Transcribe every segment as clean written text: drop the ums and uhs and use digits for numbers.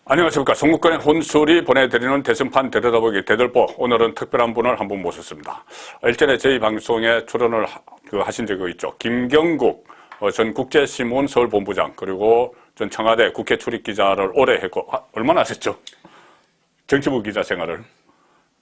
안녕하십니까. 송국권의 혼술이 보내드리는 대선판 들여다보기 대들보. 오늘은 특별한 분을 한 분 모셨습니다. 일전에 저희 방송에 출연을 하신 적이 있죠. 김경국 전 국제신문 서울본부장, 그리고 전 청와대 국회 출입기자를 오래 했고, 얼마나 하셨죠? 정치부 기자 생활을.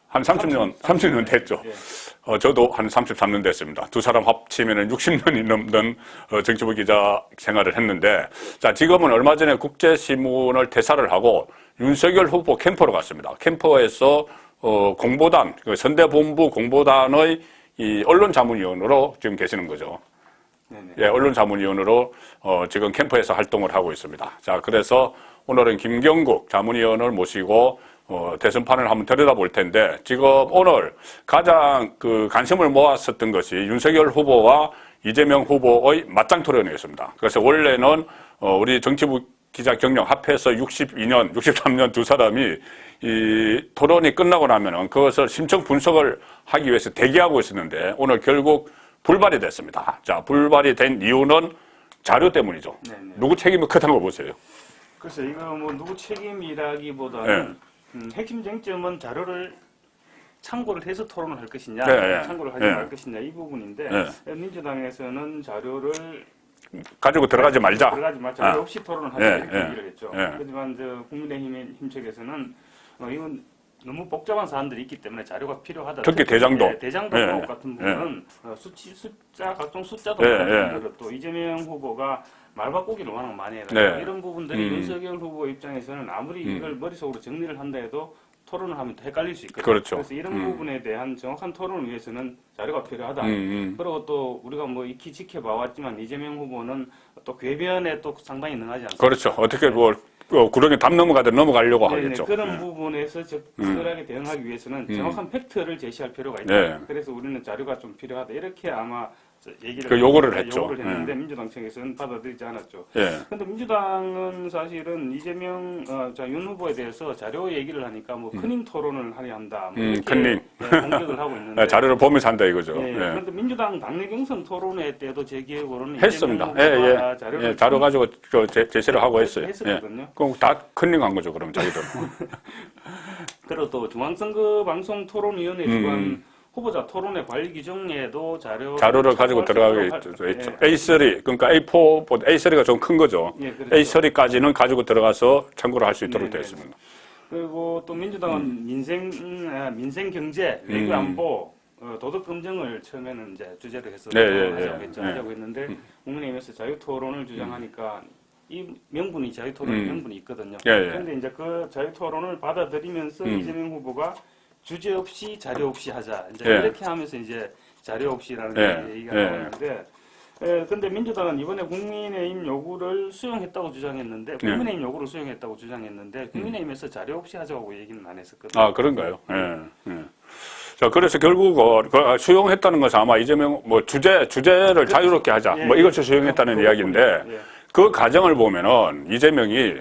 한 30년 됐죠. 예. 저도 한 33년 됐습니다. 두 사람 합치면 60년이 넘는 정치부 기자 생활을 했는데, 자, 지금은 얼마 전에 국제신문을 퇴사를 하고 윤석열 후보 캠프로 갔습니다. 캠프에서 공보단, 선대본부 공보단의 이 언론자문위원으로 지금 계시는 거죠. 네네. 예, 언론자문위원으로 지금 캠프에서 활동을 하고 있습니다. 자, 그래서 오늘은 김경국 자문위원을 모시고 대선판을 한번 들여다볼 텐데, 지금 오늘 가장 관심을 모았었던 것이 윤석열 후보와 이재명 후보의 맞짱 토론이었습니다. 그래서 원래는 우리 정치부 기자 경력 합해서 62년, 63년 두 사람이 이 토론이 끝나고 나면은 그것을 심층 분석을 하기 위해서 대기하고 있었는데, 오늘 결국 불발이 됐습니다. 자, 불발이 된 이유는 자료 때문이죠. 네네. 누구 책임이 크다고 보세요? 글쎄, 이거 뭐 누구 책임이라기보다는 네. 핵심 쟁점은 자료를 참고를 해서 토론을 할 것이냐, 네, 참고를 하지 네. 말 것이냐, 이 부분인데, 네. 민주당에서는 자료를 가지고 들어가지 말자. 들어가지 말 자료 없이 토론을 하자, 네, 이렇게 네. 얘기를 했죠. 네. 하지만 국민의힘 측에서는 이건 너무 복잡한 사안들이 있기 때문에 자료가 필요하다. 특히 대장동. 대장동 네, 의혹 같은 네. 부분은 각종 숫자도 네, 같은 네. 분들은 또 이재명 후보가 말 바꾸기를 워낙 많이 해요. 네. 이런 부분들이 윤석열 후보 입장에서는 아무리 이걸 머릿속으로 정리를 한다 해도 토론을 하면 헷갈릴 수 있거든요. 그렇죠. 그래서 이런 부분에 대한 정확한 토론을 위해서는 자료가 필요하다. 그리고 또 우리가 뭐 익히 지켜봐왔지만 이재명 후보는 또 궤변에 또 상당히 능하지 않습니까? 그렇죠. 어떻게 구렁이 담 넘어가듯 넘어가려고 네네, 하겠죠. 그런 부분에서 적절하게 대응하기 위해서는 정확한 팩트를 제시할 필요가 있다. 네. 그래서 우리는 자료가 좀 필요하다. 이렇게 아마 요구를 했죠. 요구를 했는데 민주당 측에서는 받아들이지 않았죠. 예. 근데 민주당은 사실은 이재명 윤 후보에 대해서 자료 얘기를 하니까 뭐 큰힘 토론을 하려 한다. 뭐 이렇게 큰힘. 공격을 하고 있는데 자료를 보면서 한다 이거죠. 예, 예. 그런데 민주당 당내 경선 토론회 때도 제 기억으로는 했습니다. 이재명 예, 후보가 예. 자료를 예, 자료 가지고 제시를 하고 했어요. 예. 했었거든요. 그럼 다 컨닝한 거죠, 그럼 자기들. 그리고 또 중앙선거 방송 토론위원회 주관 후보자 토론회 관리 규정에도 자료를 가지고 들어가게 했죠. 예. A3, 그러니까 A4보다 A3가 좀 큰 거죠. 예, 그렇죠. A3까지는 가지고 들어가서 참고를 할 수 있도록 네, 되어 네. 있습니다. 그리고 또 민주당은 민생 경제, 외교 안보, 도덕 검증을 처음에는 이제 주제로 해서 네, 하자고 했는데 국민의힘에서 자유 토론을 주장하니까 이 명분이 자유 토론 명분이 있거든요. 예, 예. 그런데 이제 그 자유 토론을 받아들이면서 이재명 후보가 주제 없이 자료 없이 하자. 이제 예. 이렇게 하면서 이제 자료 없이라는 예. 얘기가 예. 나오는데, 근데 민주당은 이번에 국민의힘 요구를 수용했다고 주장했는데, 국민의힘 요구를 수용했다고 주장했는데, 국민의힘에서 자료 없이 하자고 얘기는 안 했었거든요. 아, 그런가요? 예. 예. 자, 그래서 결국은 수용했다는 것은 아마 이재명 주제를 자유롭게 하자. 예, 뭐 이것을 수용했다는 이야기인데, 예. 그 과정을 보면은 이재명이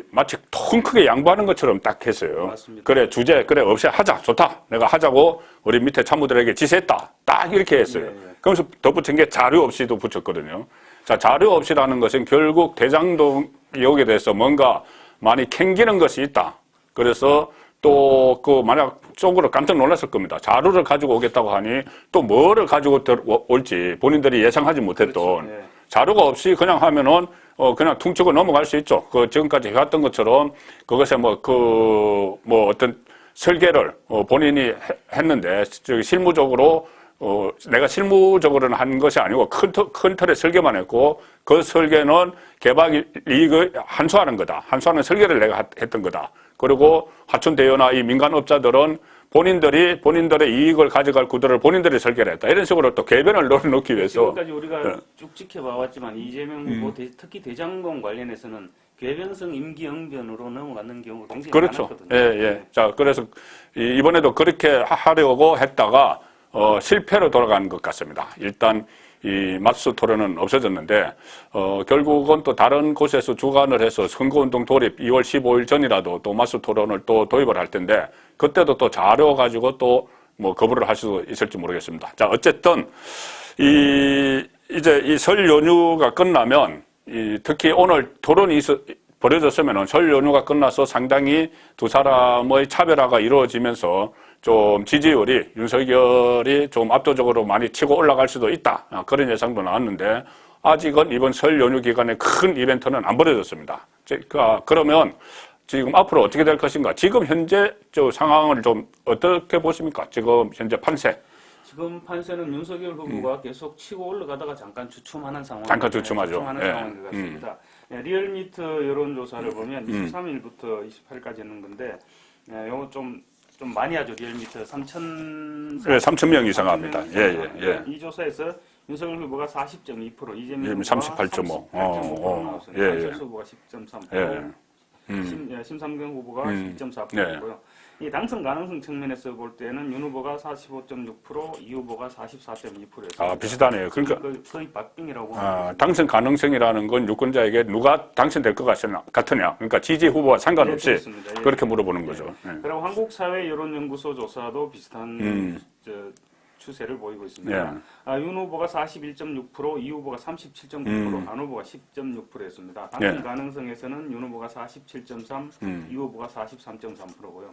마치 통 크게 양보하는 것처럼 딱 했어요. 맞습니다. 그래, 그래, 없이 하자. 좋다. 내가 하자고 우리 밑에 참모들에게 지시했다. 딱 이렇게 했어요. 예, 예. 그러면서 덧붙인 게 자료 없이도 붙였거든요. 자, 자료 없이라는 것은 결국 대장동 의혹에 대해서 뭔가 많이 캥기는 것이 있다. 그래서 또 만약 속으로 깜짝 놀랐을 겁니다. 자료를 가지고 오겠다고 하니 또 뭐를 가지고 올지 본인들이 예상하지 못했던 그렇죠. 예. 자료가 없이 그냥 하면은 그냥 퉁치고 넘어갈 수 있죠. 지금까지 해왔던 것처럼 그것에 어떤 설계를 본인이 했는데 실무적으로 내가 실무적으로는 한 것이 아니고 큰 틀의 설계만 했고, 그 설계는 개발 이익을 환수하는 거다. 환수하는 설계를 내가 했던 거다. 그리고 하천대유나 이 민간업자들은 본인들의 이익을 가져갈 구도를 본인들이 설계를 했다. 이런 식으로 또 궤변을 넣기 위해서. 지금까지 우리가 쭉 지켜봐왔지만 이재명 후보 특히 대장동 관련해서는 궤변성 임기응변으로 넘어가는 경우가 굉장히 그렇죠. 많았거든요. 예, 예. 자, 그래서 이번에도 그렇게 하려고 했다가 실패로 돌아간 것 같습니다. 일단 이 맞수 토론은 없어졌는데 결국은 또 다른 곳에서 주관을 해서 선거운동 돌입 2월 15일 전이라도 또 맞수 토론을 또 도입을 할 텐데, 그때도 또 자료 가지고 또 거부를 할 수도 있을지 모르겠습니다. 자, 어쨌든 이제 이 설 연휴가 끝나면 특히 오늘 벌어졌으면은 설 연휴가 끝나서 상당히 두 사람의 차별화가 이루어지면서 좀 지지율이 윤석열이 좀 압도적으로 많이 치고 올라갈 수도 있다. 그런 예상도 나왔는데 아직은 이번 설 연휴 기간에 큰 이벤트는 안 벌어졌습니다. 그러면 지금 앞으로 어떻게 될 것인가? 지금 현재 저 상황을 좀 어떻게 보십니까? 지금 현재 판세. 지금 판세는 윤석열 후보가 계속 치고 올라가다가 잠깐 주춤하는 상황. 잠깐 주춤하죠. 주춤하는 예. 상황인 것 같습니다. 리얼미터 여론조사를 보면 23일부터 28일까지 했는 건데, 요거 좀 많이 하죠. 리얼미터 3,000명 이상 합니다. 예. 이 조사에서 윤석열 후보가 40.2%, 이재명 38.5. 38.5% 나왔습니다. 예. 안철수 후보가 10.3%, 예. 심삼경 후보가 10.4%고요. 이 당선 가능성 측면에서 볼 때는 윤 후보가 45.6%, 이 후보가 44.2%였습니다. 비슷하네요. 그러니까 거의 박빙이라고 보면 되겠습니다. 당선 가능성이라는 건 유권자에게 누가 당선될 것 같으냐. 그러니까 지지 후보와 상관없이 그렇습니다. 예. 그렇게 물어보는 거죠. 예. 그리고 한국사회여론연구소 조사도 비슷한 추세를 보이고 있습니다. 윤 후보가 41.6%, 이 후보가 37.9%, 안 후보가 10.6%였습니다. 당선 가능성에서는 윤 후보가 47.3%, 이 후보가 43.3%고요.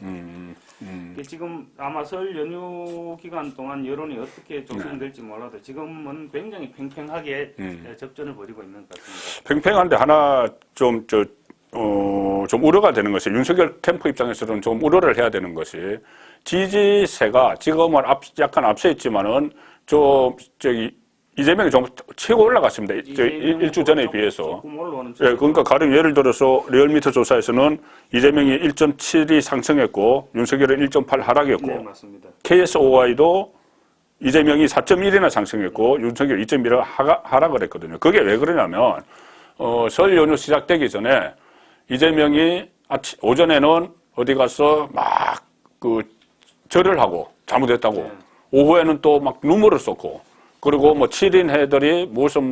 지금 아마 설 연휴 기간 동안 여론이 어떻게 조성될지 몰라도 지금은 굉장히 팽팽하게 접전을 벌이고 있는 것 같습니다. 팽팽한데 하나 좀 우려가 되는 것이 윤석열 캠프 입장에서는 좀 우려를 해야 되는 것이 지지세가 지금은 약간 앞서 있지만은 이재명이 좀 치고 올라갔습니다. 일주 전에 비해서. 예, 그러니까 가령 예를 들어서 리얼미터 조사에서는 이재명이 1.7이 상승했고 윤석열은 1.8 하락했고 네, 맞습니다. KSOI도 이재명이 4.1이나 상승했고 윤석열 2.1을 하락을 했거든요. 그게 왜 그러냐면 설 연휴 시작되기 전에 이재명이 오전에는 어디 가서 막 절을 하고 잘못했다고 네. 오후에는 또 막 눈물을 쏟고 그리고 7인 해들이 무슨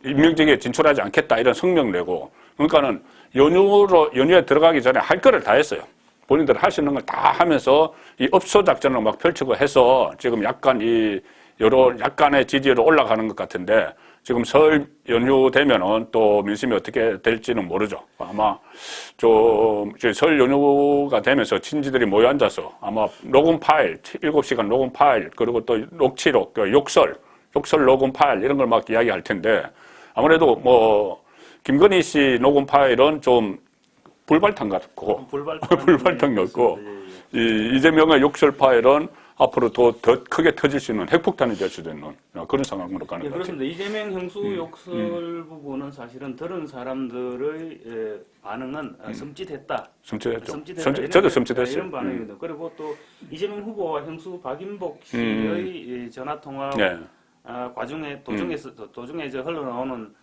임명직에 진출하지 않겠다 이런 성명 내고 그러니까는 연휴에 들어가기 전에 할 거를 다 했어요. 본인들 할 수 있는 걸 다 하면서 이 업소 작전을 막 펼치고 해서 지금 약간 약간의 지지율이 올라가는 것 같은데 지금 설 연휴 되면은 또 민심이 어떻게 될지는 모르죠. 아마 설 연휴가 되면서 친지들이 모여 앉아서 아마 녹음 파일, 7시간 녹음 파일, 그리고 또 녹취록, 욕설 녹음 파일 이런 걸 막 이야기할 텐데 아무래도 김건희 씨 녹음 파일은 좀 불발탄 같고 불발탄 같고 이재명의 욕설 파일은 앞으로 더 크게 터질 수 있는 핵폭탄이 될 수도 있는 그런 상황으로 가는 것 같아요. 그렇습니다. 이재명 형수 욕설 부분은 사실은 들은 사람들의 반응은 섬찟했다. 저도 섬찟했어요. 이런 반응입니다. 그리고 또 이재명 후보와 형수 박인복 씨의 전화 통화 과정에 도중에 흘러나오는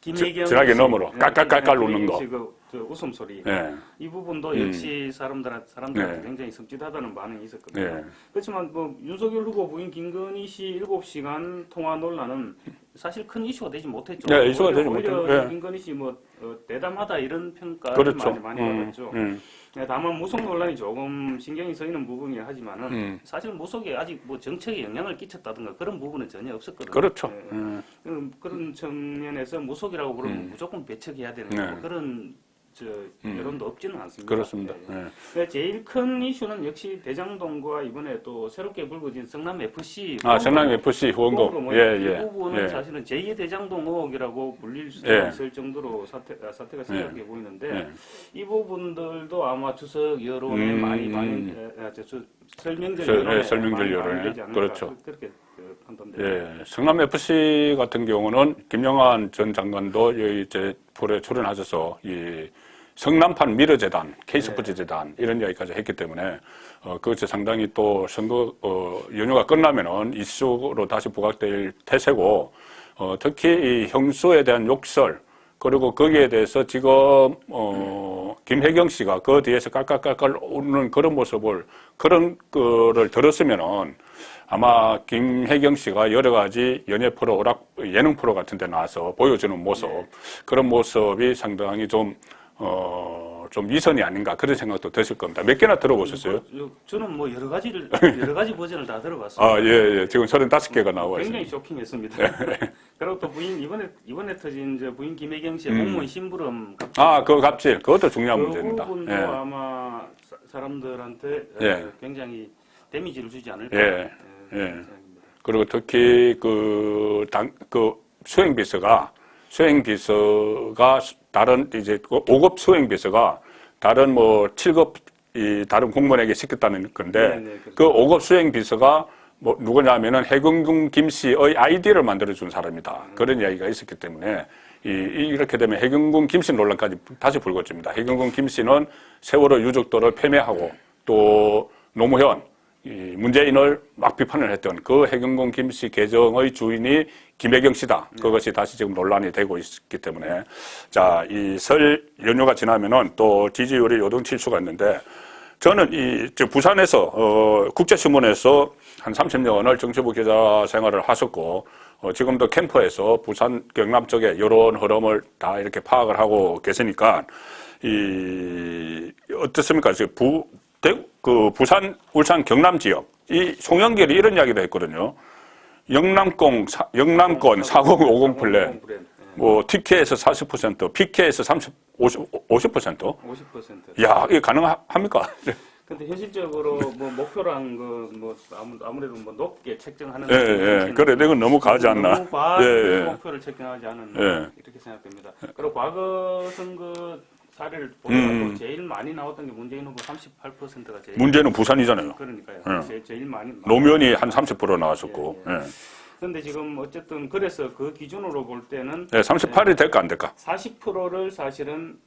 김혜경 전화기 너머로 깔깔깔깔 웃는 거. 그 웃음소리. 네. 이 부분도 역시 사람들한테 굉장히 섬찟하다는 반응이 있었거든요. 그렇지만 윤석열 후보 부인 김건희 씨 7시간 통화 논란은 사실 큰 이슈가 되지 못했죠. 네, 이슈가 되지 못했죠. 김건희 씨 대담하다 이런 평가를 많이 받았죠. 다만 무속 논란이 조금 신경이 쓰이는 부분이긴 하지만은 사실 무속에 아직 정책에 영향을 끼쳤다든가 그런 부분은 전혀 없었거든요. 그렇죠. 그런 측면에서 무속이라고 그러면 무조건 배척해야 되는 그런 여론도 없지는 않습니다. 그렇습니다. 제일 큰 이슈는 역시 대장동과 이번에 또 새롭게 불거진 성남 FC 성남 FC 후원금. 이 부분은 사실은 제2의 대장동 의혹이라고 불릴 수도 있을 정도로 사태가 심각해 보이는데 이 부분들도 아마 추석 여론에 많이 설명절 여론에 되지 않을까 그렇죠. 그렇게 판단됩니다. 성남 FC 같은 경우는 김영환 전 장관도 이제 볼에 출연하셔서 이 성남판 미러재단, K스포츠재단 이런 이야기까지 했기 때문에 그것이 상당히 또 선거 연휴가 끝나면은 이슈로 다시 부각될 태세고 특히 이 형수에 대한 욕설 그리고 거기에 대해서 지금 김혜경 씨가 그 뒤에서 깔깔깔깔 웃는 그런 모습을 그런 거를 들었으면은 아마 김혜경 씨가 여러 가지 연예 프로, 예능 프로 같은 데 나와서 보여주는 모습, 그런 모습이 상당히 좀 좀 위선이 아닌가 그런 생각도 드실 겁니다. 몇 개나 들어보셨어요? 저는 뭐 여러 가지 버전을 다 들어봤습니다. 아, 예. 지금 35개가 나와 굉장히 있습니다. 쇼킹했습니다. 그리고 또 이번에 터진 이제 부인 김혜경 씨의 공무원 심부름 갑질. 아, 그 갑질. 그것도 중요한 그 문제입니다. 부분도 예. 아마 사람들한테 예. 굉장히 데미지를 주지 않을까. 예. 그런 예. 생각입니다. 그리고 특히 수행비서가 다른 이제 5급 수행비서가 다른 뭐 7급 다른 공무원에게 시켰다는 건데 네, 그렇죠. 그 5급 수행비서가 뭐 누구냐면은 해경군 김 씨의 아이디를 만들어준 사람이다. 그런 이야기가 있었기 때문에 이렇게 되면 해경군 김 씨 논란까지 다시 불거집니다. 해경군 김 씨는 세월호 유족들을 폄훼하고 또 노무현 문재인을 막 비판을 했던 그 해경군 김 씨 계정의 주인이 김혜경 씨다. 그것이 다시 지금 논란이 되고 있기 때문에 자, 이 설 연휴가 지나면은 또 지지율이 요동칠 수가 있는데 저는 부산에서 국제신문에서 한 30년을 정치부 기자 생활을 하셨고 지금도 캠프에서 부산 경남 쪽에 이런 흐름을 다 이렇게 파악을 하고 계시니까 어떻습니까? 부산, 울산, 경남 지역 이 송영길이 이런 이야기도 했거든요. 영남권 4050 플랜, 뭐 TK에서 40%, PK에서 50%? 50%. 야, 이게 가능합니까? 근데 현실적으로 뭐 목표랑 뭐 아무래도 뭐 높게 책정하는 예. 그래, 이건 너무 과하지 않나? 너무 과한 예. 목표를 책정하지 않은 예. 이렇게 생각됩니다. 그리고 과거 선거 사례를 보더라도 제일 많이 나왔던 게 문재인 후보 38%가 제일 문제는 부산이잖아요. 그러니까요. 제일 많이 노무현이 한 30% 나왔었고. 예. 그런데 지금 어쨌든 그래서 그 기준으로 볼 때는 38이 될까 안 될까? 40%를 사실은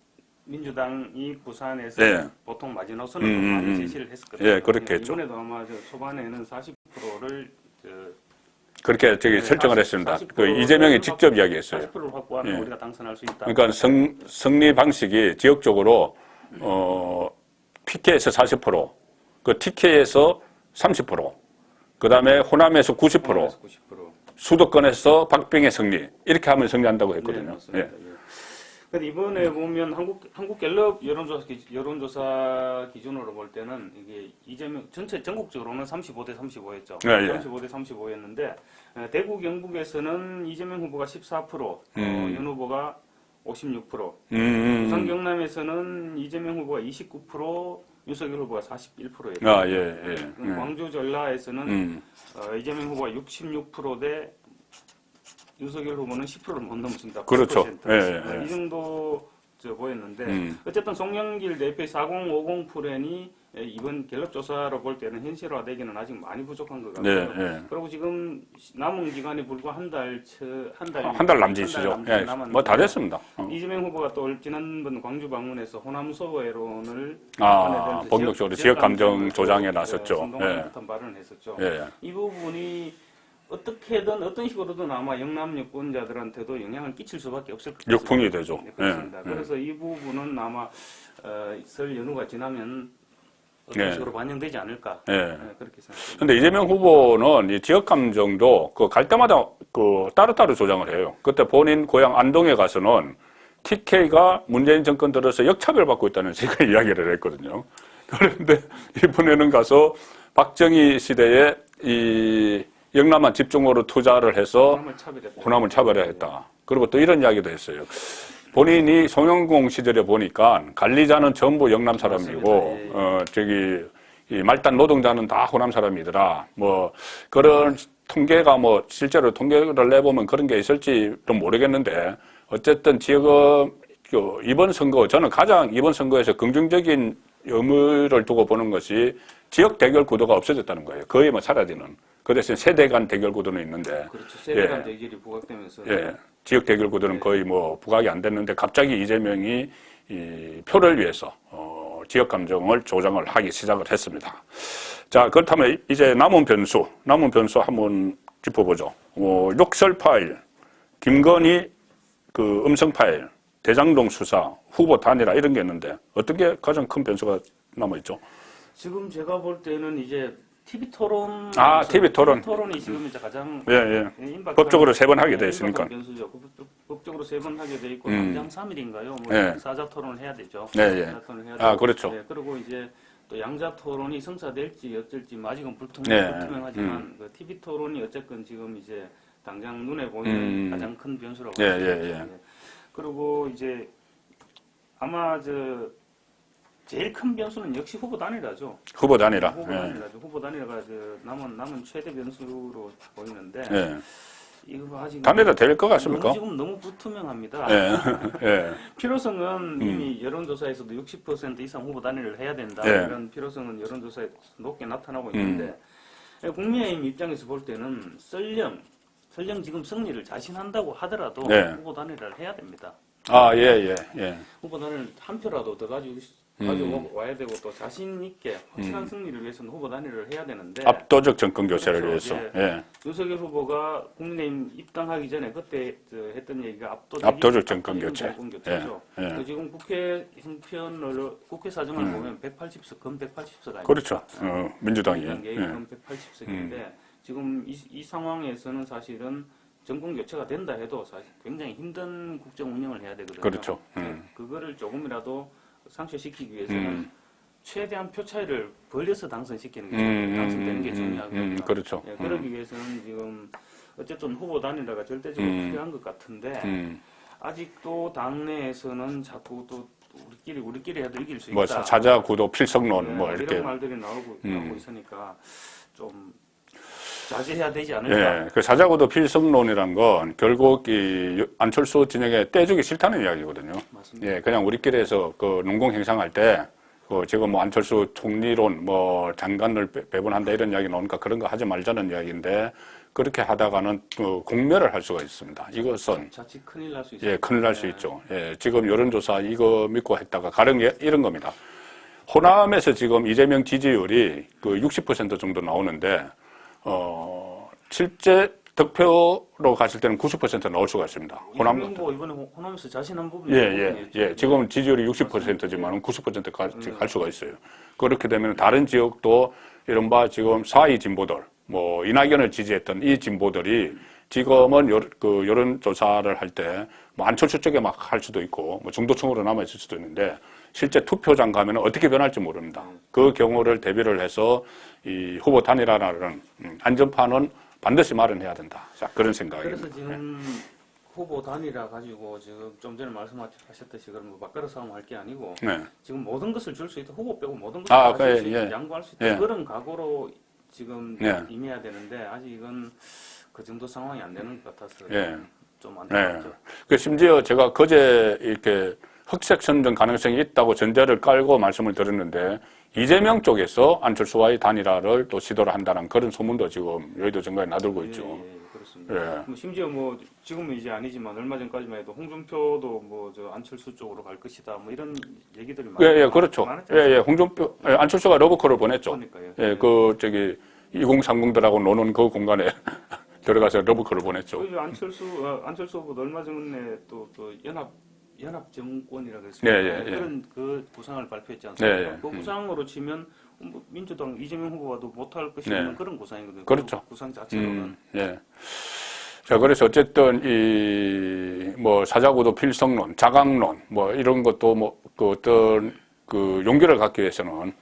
민주당이 부산에서 예. 보통 마지노선을 많이 제시를 했었거든요. 예, 그렇게 했죠. 이번에도 아마 초반에는 40%를 그렇게 설정을 했습니다. 그 이재명이 직접 이야기했어요. 40%를 확보하면 우리가 당선할 수 있다. 그러니까 승리 방식이 지역적으로 PK에서 40%, 그 TK에서 30%, 그 다음에 호남에서 90%, 수도권에서 박빙의 승리 이렇게 하면 승리한다고 했거든요. 네, 근데 이번에 보면 한국갤럽 여론조사 기준으로 볼 때는 이게 이재명 전체 전국적으로는 35대 35였죠. 35대 35였는데 대구 경북에서는 이재명 후보가 14%, 윤 후보가 56%, 부산 경남에서는 이재명 후보가 29%, 윤석열 후보가 41%예요. 아, 예. 광주 전라에서는 이재명 후보가 66%대 윤석열 후보는 10%를 못 넘습니다. 그렇죠. 이 정도 보였는데 어쨌든 송영길 대표의 4050 플랜이 이번 갤럽 조사로 볼 때는 현실화되기는 아직 많이 부족한 것 같고요. 그리고 지금 남은 기간이 불과 한 달 남짓이죠. 뭐 다 됐습니다. 이재명 후보가 또 지난번 광주 방문해서 호남 소외론을 본격적으로 지역 감정 조장에 나섰죠. 선동하는 듯한 발언을 했었죠. 이 부분이 어떻게든 어떤 식으로든 아마 영남 유권자들한테도 영향을 끼칠 수밖에 없을 것 같습니다. 역풍이 되죠. 그렇습니다. 그래서 이 부분은 아마 설 연휴가 지나면 어떤 식으로 반영되지 않을까 그렇게 생각합니다. 그런데 이재명 후보는 이 지역 감정도 갈 때마다 따로따로 조장을 해요. 그때 본인 고향 안동에 가서는 TK가 문재인 정권 들어서 역차별받고 있다는 제가 이야기를 했거든요. 그런데 이번에는 가서 박정희 시대에 이 영남만 집중으로 투자를 해서 호남을 차별했다. 그리고 또 이런 이야기도 했어요. 본인이 송영공 시절에 보니까 관리자는 전부 영남 사람이고, 이 말단 노동자는 다 호남 사람이더라. 뭐, 그런 통계가 실제로 통계를 내보면 그런 게 있을지는 모르겠는데, 어쨌든 지금, 이번 선거, 저는 가장 이번 선거에서 긍정적인 의미를 두고 보는 것이 지역 대결 구도가 없어졌다는 거예요. 거의 사라지는. 그 대신 세대 간 대결 구도는 있는데. 그렇죠. 세대 간 대결이 부각되면서. 지역 대결 구도는 거의 부각이 안 됐는데 갑자기 이재명이 이 표를 위해서 지역 감정을 조장을 하기 시작을 했습니다. 자, 그렇다면 이제 남은 변수 한번 짚어보죠. 욕설 파일, 김건희 음성 파일, 대장동 수사, 후보 단일화 이런 게 있는데 어떤 게 가장 큰 변수가 남아있죠? 지금 제가 볼 때는 이제 TV 토론. TV 토론. 토론이 지금 이제 가장 예, 예. 임박한, 법적으로 3번 하게 돼 있으니까. 변수죠. 법적으로 3번 하게 돼 있고 음. 당장 3일인가요? 뭐 예. 사자 토론을 해야 되죠. 예, 예. 사자 토론을 해야 아, 되고. 그렇죠. 예, 그리고 이제 또 양자 토론이 성사될지 어쩔지 아직은 예. 불투명하지만 그 TV 토론이 어쨌건 지금 이제 당장 눈에 보이는 가장 큰 변수라고. 예, 합니다. 예, 예. 그리고 이제 아마 제일 큰 변수는 역시 후보 단일화죠. 후보 단일화. 후보 예. 단일화죠. 후보 단일화가 남은 최대 변수로 보이는데 예. 이거 아직 단일화 될 것 같습니까? 지금 너무 불투명합니다. 예. 예. 필요성은 이미 여론조사에서도 60% 이상 후보 단일화를 해야 된다. 예. 이런 필요성은 여론조사에 높게 나타나고 있는데 국민의힘 입장에서 볼 때는 설령 지금 승리를 자신한다고 하더라도 예. 후보 단일화를 해야 됩니다. 아, 예, 예, 예. 후보 단일 한 표라도 더 가지고 와야 되고 또 자신 있게 확실한 승리를 위해서는 후보 단일화를 해야 되는데 압도적 정권 교체를 그렇죠. 위해서. 예. 예. 윤석열 후보가 국민의힘 입당하기 전에 그때 했던 얘기가 압도적 정권 교체. 교체죠. 예, 예. 지금 국회 형편을 국회 사정을 보면 180석, 금 180석 아닙니까? 그렇죠. 민주당이. 민주당이 예. 금 180석인데 지금 이 상황에서는 사실은 정권 교체가 된다 해도 사실 굉장히 힘든 국정 운영을 해야 되거든요. 그렇죠. 그거를 조금이라도 상쇄시키기 위해서는 최대한 표 차이를 벌려서 당선시키는 게 당선되는 게 중요하거든요. 그렇죠. 예, 그러기 위해서는 지금 어쨌든 후보 단일화가 절대적으로 필요한 것 같은데 아직도 당내에서는 자꾸 또 우리끼리 해도 이길 수 있다. 뭐 사자 구도 필성론 뭐 이렇게. 이런 말들이 나오고 있으니까 좀 자제해야 되지 않을까. 예, 그 사자구도 필성론이란 건 결국 이 안철수 진영에 떼주기 싫다는 이야기거든요. 맞습니다. 예, 그냥 우리끼리 해서 그 농공 행상할 때, 지금 뭐 안철수 총리론, 뭐 장관을 배분한다 이런 이야기 나오니까 그런 거 하지 말자는 이야기인데, 그렇게 하다가는 공멸을 할 수가 있습니다. 이것은. 자칫 큰일 날 수 있어요. 예, 큰일 날 수 있죠. 예, 지금 여론조사 이거 믿고 했다가 가른 게 이런 겁니다. 호남에서 지금 이재명 지지율이 그 60% 정도 나오는데, 실제 득표로 갔을 때는 90% 나올 수가 있습니다. 호남. 뭐 이번에 호남에서 자신한 부분이 예. 지금 지지율이 60%지만 90%까지 갈 수가 있어요. 그렇게 되면 다른 지역도 이른바 지금 4.2 진보들, 뭐 이낙연을 지지했던 이 진보들이 지금은 여론조사를 할 때 뭐 안철수 쪽에 막 할 수도 있고 뭐 중도층으로 남아있을 수도 있는데 실제 투표장 가면 어떻게 변할지 모릅니다. 그 경우를 대비를 해서 이 후보 단일화라는 안전판은 반드시 마련해야 된다. 자, 그런 생각입니다. 그래서 지금 후보 단일화 가지고 지금 좀 전에 말씀하셨듯이 그런 뭐 바꿔서 싸움할 게 아니고 네. 지금 모든 것을 줄 수 있다. 후보 빼고 모든 것을 다 줄 수 있다. 예. 양보할 수 있다. 예. 그런 각오로 지금 예. 임해야 되는데 아직은 그 정도 상황이 안 되는 것 같아서 예. 좀 네. 안타깝죠. 그 심지어 제가 그제 이렇게 흑색 선정 가능성이 있다고 전제를 깔고 말씀을 드렸는데 이재명 쪽에서 안철수와의 단일화를 또 시도를 한다는 그런 소문도 지금 여의도 정가에 나돌고 있죠. 그렇습니다. 예. 뭐 심지어 뭐 지금은 이제 아니지만 얼마 전까지만 해도 홍준표도 뭐 저 안철수 쪽으로 갈 것이다. 뭐 이런 얘기들이 그렇죠. 많았지 예, 홍준표, 안철수가 러브콜을 보냈죠. 그러니까요. 예, 2030들하고 노는 그 공간에 들어가서 러브콜을 보냈죠. 그리고 안철수 후보도 얼마 전에 또 연합 정권이라고 했습니다. 예. 그런 그 구상을 발표했지 않습니까? 예. 그 구상으로 치면 뭐 민주당 이재명 후보와도 못할 것이라는 네. 그런 구상이거든요. 그렇죠. 그 구상 자체로는. 예. 자, 그래서 어쨌든 뭐 사자구도 필성론, 자강론, 뭐 이런 것도 뭐 그 어떤 그 용기를 갖기 위해서는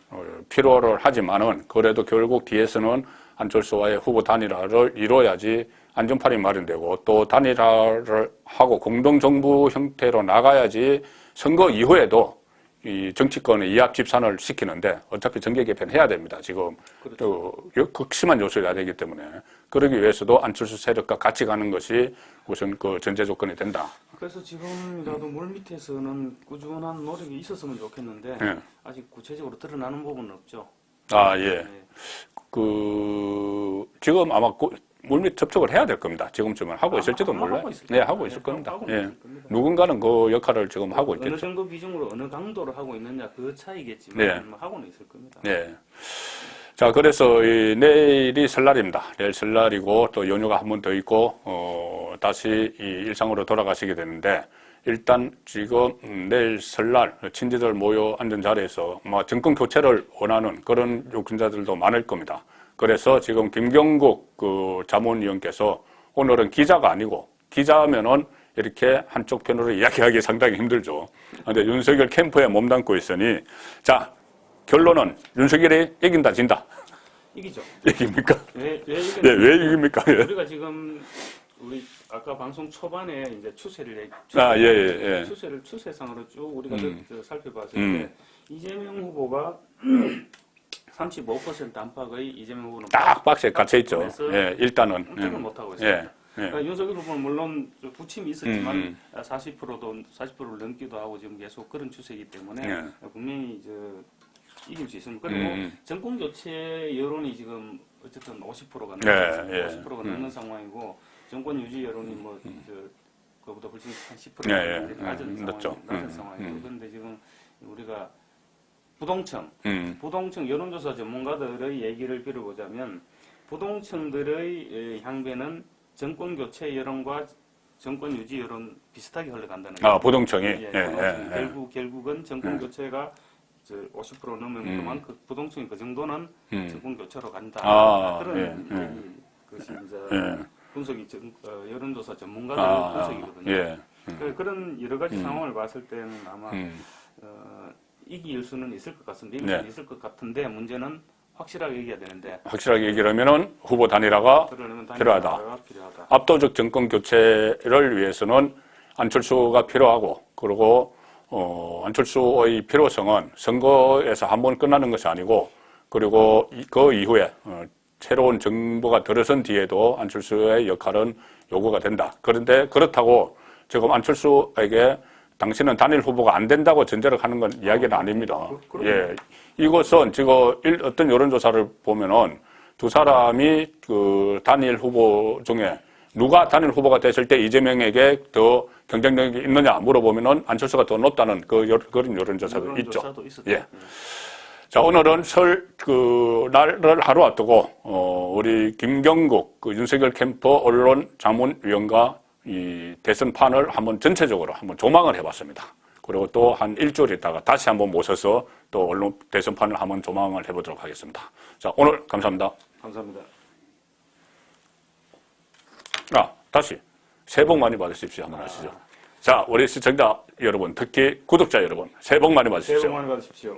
필요를 하지만은 그래도 결국 뒤에서는 안철수와의 후보 단일화를 이뤄야지 안전판이 마련되고 또 단일화를 하고 공동정부 형태로 나가야지 선거 이후에도 이 정치권의 이합 집산을 시키는데 어차피 정계 개편해야 됩니다. 지금 그렇죠. 극심한 요소가 되기 때문에 그러기 위해서도 안철수 세력과 같이 가는 것이 우선 그 전제 조건이 된다. 그래서 지금이라도 물밑에서는 꾸준한 노력이 있었으면 좋겠는데 예. 아직 구체적으로 드러나는 부분은 없죠. 아, 예. 지금 아마 물밑 접촉을 해야 될 겁니다. 지금쯤은 하고 있을지도 몰라요. 하고 있을 겁니다. 예. 누군가는 그 역할을 지금 하고 있겠죠. 어느 정도 비중으로 어느 강도로 하고 있느냐 그 차이겠지만 네. 뭐 하고는 있을 겁니다. 네. 자, 그래서 내일이 설날입니다. 내일 설날이고 또 연휴가 한 번 더 있고 다시 이 일상으로 돌아가시게 되는데 일단 지금 내일 설날 친지들 모여 앉은 자리에서 정권 교체를 원하는 그런 유권자들도 많을 겁니다. 그래서 지금 김경국 그 자문위원께서 오늘은 기자가 아니고 기자면은 이렇게 한쪽 편으로 이야기하기 상당히 힘들죠. 그런데 윤석열 캠프에 몸담고 있으니 자 결론은 윤석열이 이긴다 진다. 이기죠. 이깁니까? 왜 이기는지 예, 왜 이깁니까? 예. 우리가 지금 우리 아까 방송 초반에 이제 추세를 추세상으로 쭉 우리가 살펴봤을 때 이재명 후보가 35% 안팎의 이재명 후보는 딱 박스에 갇혀 있죠. 예, 일단은 못 하고 있어요. 예. 그러니까 윤석열 후보는 물론 부침이 있었지만 40%를 넘기도 하고 지금 계속 그런 추세이기 때문에 분명히 이길 수 있습니다. 그리고 정권 교체 여론이 지금 어쨌든 50%가 넘는 50%가 넘는 상황이고 정권 유지 여론이 그거보다 훨씬 한 10% 낮은 상황이고 그런데 지금 우리가 부동층 여론조사 전문가들의 얘기를 빌어보자면 부동층들의 향배는 정권 교체 여론과 정권 유지 여론 비슷하게 흘러간다는 거예요. 부동층이 결국은 정권 교체가 50% 넘는 동안 그 부동층이 그 정도는 정권 교체로 간다. 그런 것이 이제 분석이 여론조사 전문가들 분석이거든요. 그런 여러 가지 상황을 봤을 때는 아마 이길 수는 있을 것 같습니다. 이길 수는 있을 것 같은데 문제는 확실하게 얘기해야 되는데 확실하게 얘기하면은 후보 단일화가 필요하다. 압도적 정권 교체를 위해서는 안철수가 필요하고 그리고 안철수의 필요성은 선거에서 한번 끝나는 것이 아니고 그리고 그 이후에 새로운 정부가 들어선 뒤에도 안철수의 역할은 요구가 된다. 그런데 그렇다고 지금 안철수에게 당신은 단일 후보가 안 된다고 전제를 하는 건 이야기는 아닙니다. 예, 이것은 지금 어떤 여론조사를 보면은 두 사람이 그 단일 후보 중에 누가 단일 후보가 됐을 때 이재명에게 더 경쟁력이 있느냐 물어보면은 안철수가 더 높다는 그런 여론조사도 있죠. 예. 자, 오늘은 날을 하루 앞두고, 우리 김경국, 윤석열 캠프 언론 자문위원과 이 대선판을 한번 전체적으로 한번 조망을 해봤습니다. 그리고 또 한 일주일 있다가 다시 한번 모셔서 또 언론 대선판을 한번 조망을 해보도록 하겠습니다. 자, 오늘 감사합니다. 감사합니다. 다시 새해 복 많이 받으십시오. 한번 하시죠. 자, 우리 시청자 여러분, 특히 구독자 여러분, 새해 복 많이 받으십시오. 새해 복 많이 받으십시오.